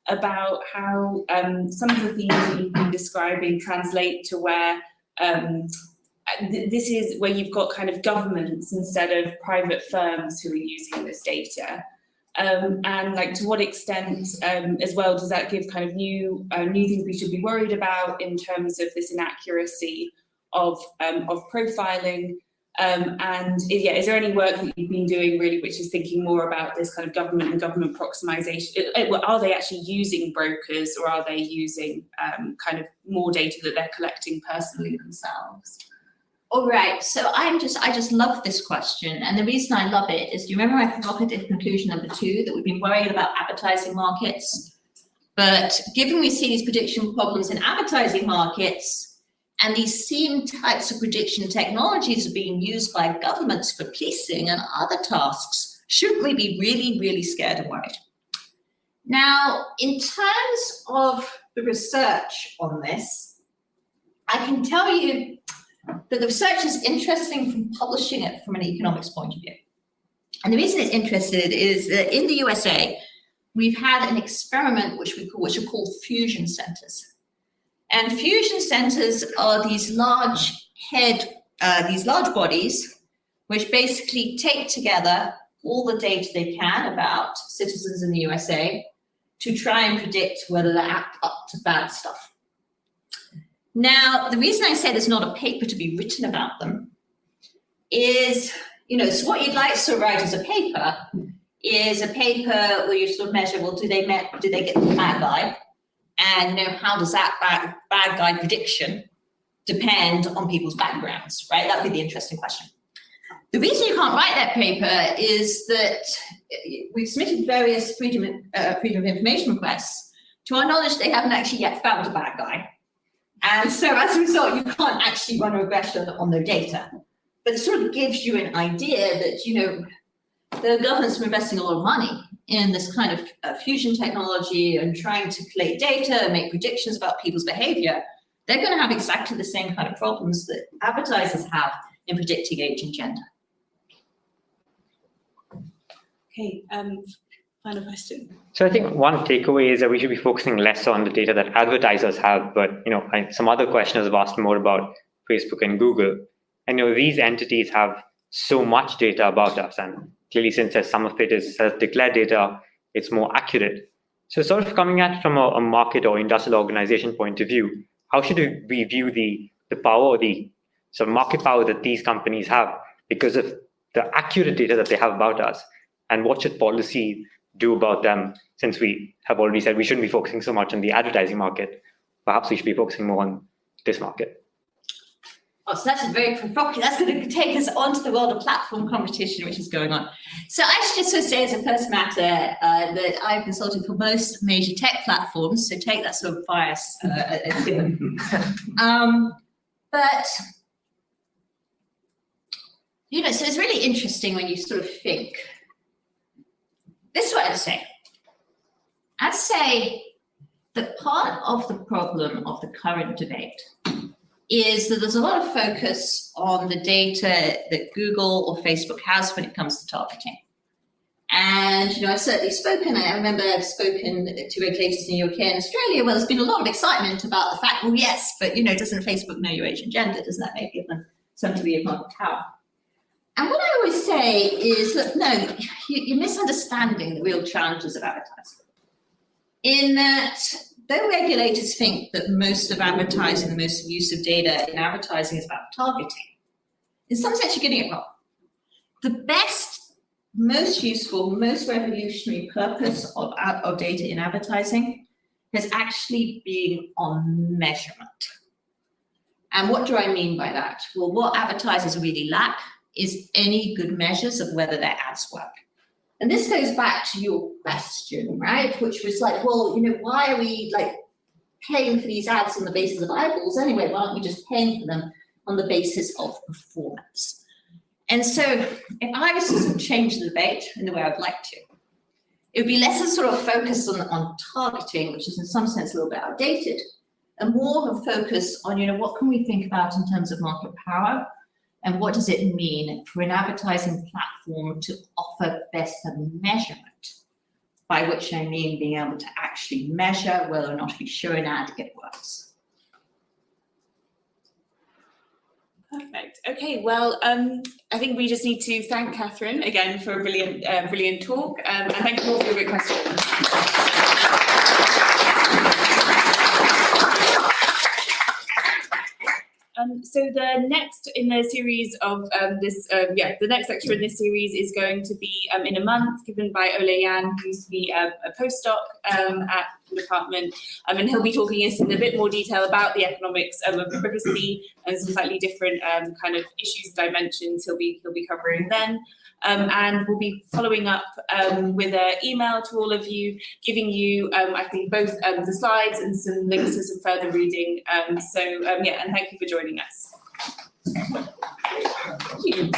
about how some of the things that you've been describing translate to where this is where you've got kind of governments instead of private firms who are using this data. And like to what extent as well does that give kind of new things we should be worried about in terms of this inaccuracy of profiling, And yeah, is there any work that you've been doing really which is thinking more about this kind of government and government proximization? Are they actually using brokers, or are they using kind of more data that they're collecting personally themselves? All right, so I just love this question, and the reason I love it is, do you remember my provocative conclusion number 2, that we've been worried about advertising markets? But given we see these prediction problems in advertising markets, and these same types of prediction technologies are being used by governments for policing and other tasks, shouldn't we be really, really scared and worried? Now, in terms of the research on this, I can tell you that the research is interesting from publishing it from an economics point of view. And the reason it's interested is that in the USA, we've had an experiment which are called fusion centers. And fusion centers are these large bodies which basically take together all the data they can about citizens in the USA to try and predict whether they're up to bad stuff. Now, the reason I say there's not a paper to be written about them is, so what you'd like to write as a paper is a paper where you sort of measure, well, do they get the bad guy? And how does that bad guy prediction depend on people's backgrounds, right? That would be the interesting question. The reason you can't write that paper is that we've submitted various freedom of information requests. To our knowledge, they haven't actually yet found a bad guy. And so as a result, you can't actually run a regression on their data. But it sort of gives you an idea that, the governments are investing a lot of money in this kind of fusion technology and trying to collate data and make predictions about people's behavior. They're going to have exactly the same kind of problems that advertisers have in predicting age and gender. Okay, final question. So I think one takeaway is that we should be focusing less on the data that advertisers have, but some other questioners have asked more about Facebook and Google. And these entities have so much data about us, and clearly, since some of it is self-declared data, it's more accurate. So sort of coming at it from a market or industrial organization point of view, how should we view the power or the sort of market power that these companies have because of the accurate data that they have about us? And what should policy do about them, since we have already said we shouldn't be focusing so much on the advertising market? Perhaps we should be focusing more on this market. Oh, so that's a very provocative. That's going to take us onto the world of platform competition, which is going on. So I should just sort of say as a first matter that I've consulted for most major tech platforms, so take that sort of bias as given. But, so it's really interesting when you sort of think. This is what I'd say. I'd say that part of the problem of the current debate is that there's a lot of focus on the data that Google or Facebook has when it comes to targeting. And, I've certainly spoken, I remember I've spoken to regulators in the UK and Australia where there's been a lot of excitement about the fact, well, yes, but, doesn't Facebook know your age and gender? Doesn't that make them some degree of market power? And what I always say is, look, no, you're misunderstanding the real challenges of advertising. In that, though regulators think that most of advertising, the most use of data in advertising is about targeting, in some sense you're getting it wrong. The best, most useful, most revolutionary purpose of data in advertising has actually been on measurement. And what do I mean by that? Well, what advertisers really lack is any good measures of whether their ads work. And this goes back to your question, right? Which was like, well, why are we paying for these ads on the basis of eyeballs anyway? Why aren't we just paying for them on the basis of performance? And so if I was to sort of change the debate in the way I'd like to, it would be less a sort of focus on targeting, which is in some sense a little bit outdated, and more of a focus on, what can we think about in terms of market power? And what does it mean for an advertising platform to offer better measurement? By which I mean being able to actually measure whether or not if you show an ad, it works. Perfect. Okay, well, I think we just need to thank Catherine again for a brilliant talk, and thank you all for your great questions. So the next in the series of the next lecture in this series is going to be in a month, given by Ole Jan, who used to be a postdoc at the department, and he'll be talking us in a bit more detail about the economics of privacy and some slightly different kind of issues, dimensions he'll be covering then. And we'll be following up with an email to all of you, giving you, I think, both the slides and some links to some further reading. And thank you for joining us. Thank you.